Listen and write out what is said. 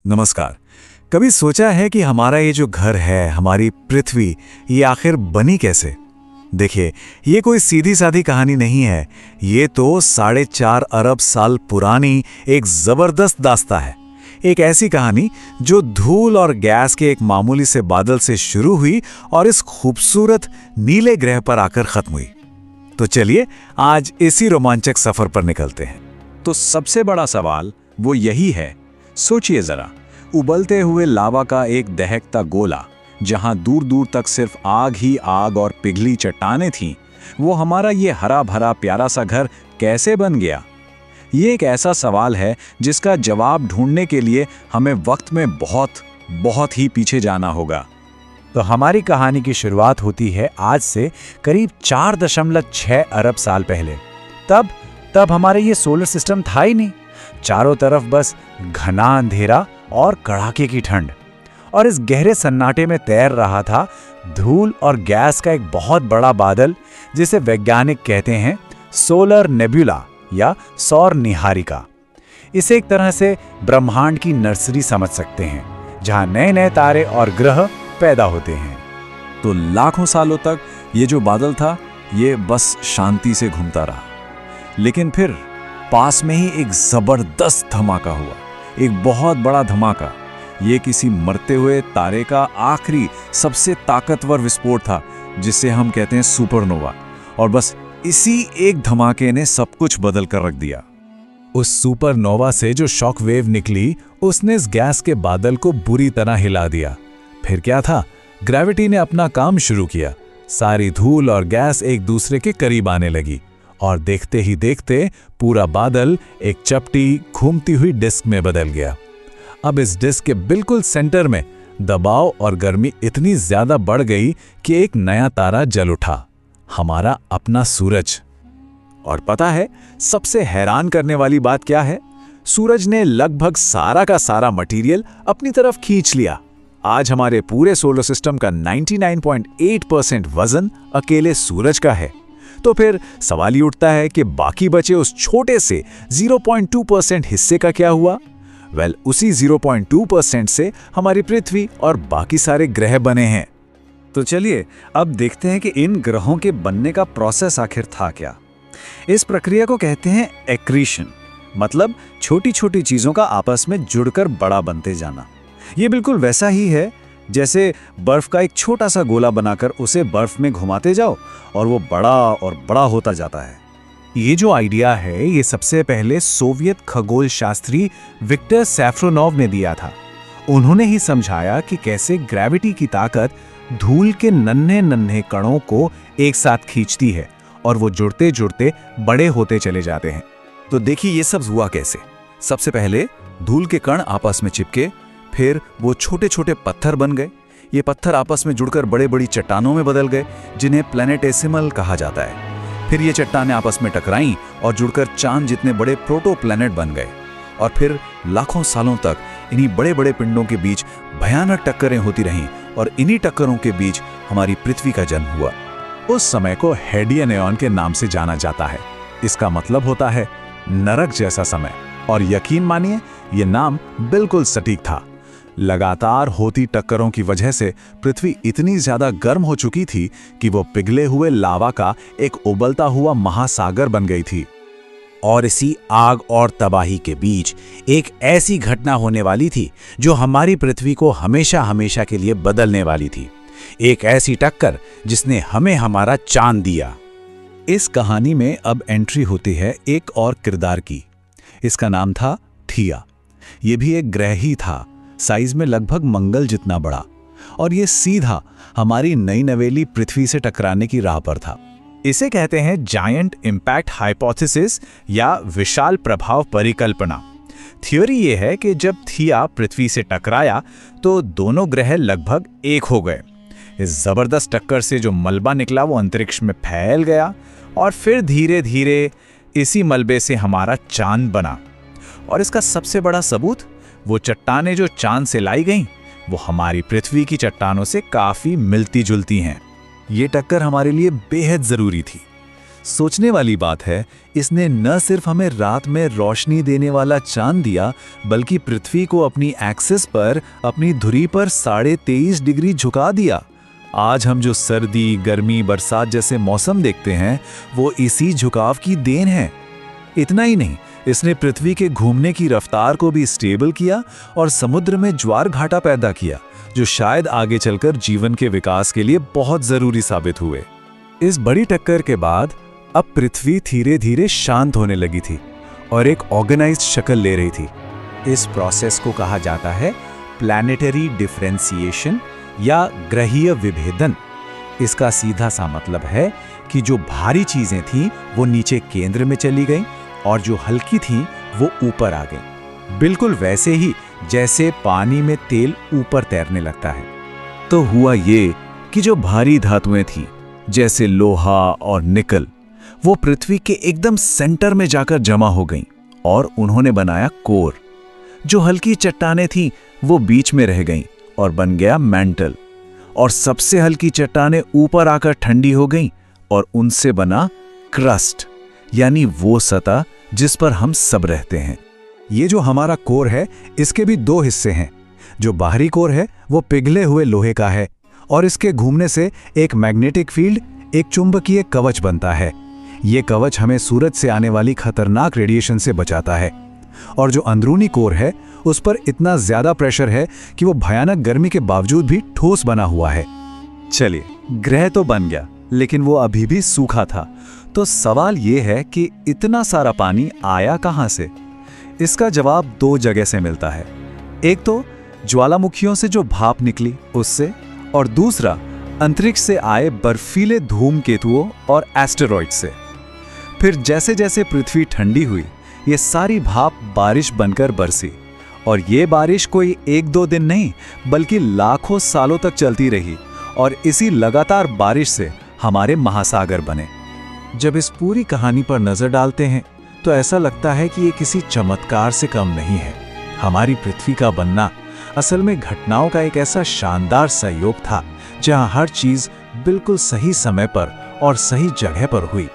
नमस्कार। कभी सोचा है कि हमारा ये जो घर है, हमारी पृथ्वी, ये आखिर बनी कैसे? देखिए, ये कोई सीधी सादी कहानी नहीं है। ये तो 4.5 अरब साल पुरानी एक जबरदस्त दास्ता है। एक ऐसी कहानी जो धूल और गैस के एक मामूली से बादल से शुरू हुई और इस खूबसूरत नीले ग्रह पर आकर खत्म हुई। तो चलिए आज इसी रोमांचक सफर पर निकलते हैं। तो सबसे बड़ा सवाल वो यही है, सोचिए जरा, उबलते हुए लावा का एक दहकता गोला, जहां दूर दूर तक सिर्फ आग ही आग और पिघली चट्टानें थीं, वो हमारा ये हरा भरा प्यारा सा घर कैसे बन गया? ये एक ऐसा सवाल है जिसका जवाब ढूंढने के लिए हमें वक्त में बहुत ही पीछे जाना होगा। तो हमारी कहानी की शुरुआत होती है आज से करीब 4.6 अरब साल पहले। तब हमारे ये सोलर सिस्टम था ही नहीं। चारों तरफ बस घना अंधेरा और कड़ाके की ठंड, और इस गहरे सन्नाटे में तैर रहा था धूल और गैस का एक बहुत बड़ा बादल, जिसे वैज्ञानिक कहते हैं सोलर नेबुला या सौर निहारिका। इसे एक तरह से ब्रह्मांड की नर्सरी समझ सकते हैं, जहां नए नए तारे और ग्रह पैदा होते हैं। तो लाखों सालों तक ये जो बादल था, ये बस शांति से घूमता रहा। लेकिन फिर पास में ही एक जबरदस्त धमाका हुआ, एक बहुत बड़ा धमाका। ये किसी मरते हुए तारे का आखिरी सबसे ताकतवर विस्फोट था, जिसे हम कहते हैं सुपरनोवा। और बस इसी एक धमाके ने सब कुछ बदल कर रख दिया। उस सुपरनोवा से जो शॉक वेव निकली, उसने इस गैस के बादल को बुरी तरह हिला दिया। फिर क्या था, ग्रेविटी ने अपना काम शुरू किया। सारी धूल और गैस एक दूसरे के करीब आने लगी, और देखते ही देखते पूरा बादल एक चपटी घूमती हुई डिस्क में बदल गया। अब इस डिस्क के बिल्कुल सेंटर में दबाव और गर्मी इतनी ज्यादा बढ़ गई कि एक नया तारा जल उठा, हमारा अपना सूरज। और पता है सबसे हैरान करने वाली बात क्या है? सूरज ने लगभग सारा का सारा मटेरियल अपनी तरफ खींच लिया। आज हमारे पूरे सोलर सिस्टम का 99.8% वजन अकेले सूरज का है। तो फिर सवाल ही उठता है कि बाकी बचे उस छोटे से 0.2% हिस्से का क्या हुआ? उसी 0.2% से हमारी पृथ्वी और बाकी सारे ग्रह बने हैं। तो चलिए अब देखते हैं कि इन ग्रहों के बनने का प्रोसेस आखिर था क्या। इस प्रक्रिया को कहते हैं एक्रीशन, मतलब छोटी छोटी चीजों का आपस में जुड़कर बड़ा बनते जाना। ये बिल्कुल वैसा ही है जैसे बर्फ का एक छोटा सा गोला बनाकर उसे बर्फ में घुमाते जाओ और वो बड़ा और बड़ा होता जाता है। ये जो आइडिया है, ये सबसे पहले सोवियत खगोल शास्त्री विक्टर सैफरोनोव ने दिया था। उन्होंने ही समझाया कि कैसे ग्रेविटी की ताकत धूल के नन्हे नन्हे कणों को एक साथ खींचती है और वो जुड़ते जुड़ते बड़े होते चले जाते हैं। तो देखिए ये सब हुआ कैसे। सबसे पहले धूल के कण आपस में चिपके, फिर वो छोटे छोटे पत्थर बन गए। ये पत्थर आपस में जुड़कर बड़े बड़ी चट्टानों में बदल गए, जिन्हें प्लैनेटेसिमल कहा जाता है। फिर ये चट्टानें आपस में टकराईं और जुड़कर चांद जितने बड़े प्रोटो प्लैनेट बन गए। और फिर लाखों सालों तक इन्हीं बड़े बड़े पिंडों के बीच भयानक टक्करें होती रहीं, और इन्हीं टक्करों के बीच हमारी पृथ्वी का जन्म हुआ। उस समय को हेडियन एऑन के नाम से जाना जाता है। इसका मतलब होता है नरक जैसा समय। और यकीन मानिए, ये नाम बिल्कुल सटीक था। लगातार होती टक्करों की वजह से पृथ्वी इतनी ज्यादा गर्म हो चुकी थी कि वो पिघले हुए लावा का एक उबलता हुआ महासागर बन गई थी। और इसी आग और तबाही के बीच एक ऐसी घटना होने वाली थी जो हमारी पृथ्वी को हमेशा हमेशा के लिए बदलने वाली थी। एक ऐसी टक्कर जिसने हमें हमारा चांद दिया। इस कहानी में अब एंट्री होती है एक और किरदार की। इसका नाम था थिया। ये भी एक ग्रह ही था, साइज में लगभग मंगल जितना बड़ा, और ये सीधा हमारी नई नवेली पृथ्वी से टकराने की राह पर था। इसे कहते हैं जायंट इंपैक्ट हाइपोथेसिस या विशाल प्रभाव परिकल्पना। थ्योरी ये है कि जब थिया पृथ्वी से टकराया तो दोनों ग्रह लगभग एक हो गए। इस जबरदस्त टक्कर से जो मलबा निकला वो अंतरिक्ष में फैल गया, और फिर धीरे धीरे इसी मलबे से हमारा चांद बना। और इसका सबसे बड़ा सबूत, वो चट्टानें जो चांद से लाई गईं, वो हमारी पृथ्वी की चट्टानों से काफी मिलती जुलती हैं। ये टक्कर हमारे लिए बेहद जरूरी थी। सोचने वाली बात है, इसने न सिर्फ हमें रात में रोशनी देने वाला चांद दिया, बल्कि पृथ्वी को अपनी एक्सिस पर, अपनी धुरी पर 23.5 डिग्री झुका दिया। आज हम जो सर्दी, गर्मी, बरसात जैसे मौसम देखते हैं, वो इसी झुकाव की देन है। इतना ही नहीं, इसने पृथ्वी के घूमने की रफ्तार को भी स्टेबल किया और समुद्र में ज्वार घाटा पैदा किया, जो शायद आगे चलकर जीवन के विकास के लिए बहुत जरूरी साबित हुए। इस बड़ी टक्कर के बाद अब पृथ्वी धीरे धीरे शांत होने लगी थी और एक ऑर्गेनाइज्ड शक्ल ले रही थी। इस प्रोसेस को कहा जाता है प्लैनेटरी डिफरेंशिएशन या ग्रहीय विभेदन। इसका सीधा सा मतलब है कि जो भारी चीजें थीं वो नीचे केंद्र में चली गईं और जो हल्की थीं वो ऊपर आ गईं। बिल्कुल वैसे ही जैसे पानी में तेल ऊपर तैरने लगता है। तो हुआ ये कि जो भारी धातुएं थीं, जैसे लोहा और निकल, वो पृथ्वी के एकदम सेंटर में जाकर जमा हो गईं और उन्होंने बनाया कोर। जो हल्की चट्टानें थीं वो बीच में रह गईं और बन गया मैंटल। और सबसे हल्की चट्टानें ऊपर आकर ठंडी हो गईं और उनसे बना क्रस्ट, यानी वो सतह जिस पर हम सब रहते हैं। ये जो हमारा कोर है, इसके भी दो हिस्से हैं। जो बाहरी कोर है वो पिघले हुए लोहे का है और इसके घूमने से एक मैग्नेटिक फील्ड, एक चुंबकीय कवच बनता है। ये कवच हमें सूरज से आने वाली खतरनाक रेडिएशन से बचाता है। और जो अंदरूनी कोर है, उस पर इतना ज्यादा प्रेशर है कि वो भयानक गर्मी के बावजूद भी ठोस बना हुआ है। चलिए, ग्रह तो बन गया, लेकिन वो अभी भी सूखा था। तो सवाल ये है कि इतना सारा पानी आया कहाँ से? इसका जवाब दो जगह से मिलता है। एक तो ज्वालामुखियों से जो भाप निकली उससे, और दूसरा अंतरिक्ष से आए बर्फीले धूमकेतुओं और एस्टेरॉइड से। फिर जैसे जैसे पृथ्वी ठंडी हुई, ये सारी भाप बारिश बनकर बरसी, और ये बारिश कोई 1-2 दिन नहीं, बल्कि लाखों सालों तक चलती रही, और इसी लगातार बारिश से हमारे महासागर बने। जब इस पूरी कहानी पर नजर डालते हैं तो ऐसा लगता है कि ये किसी चमत्कार से कम नहीं है। हमारी पृथ्वी का बनना असल में घटनाओं का एक ऐसा शानदार संयोग था, जहां हर चीज बिल्कुल सही समय पर और सही जगह पर हुई।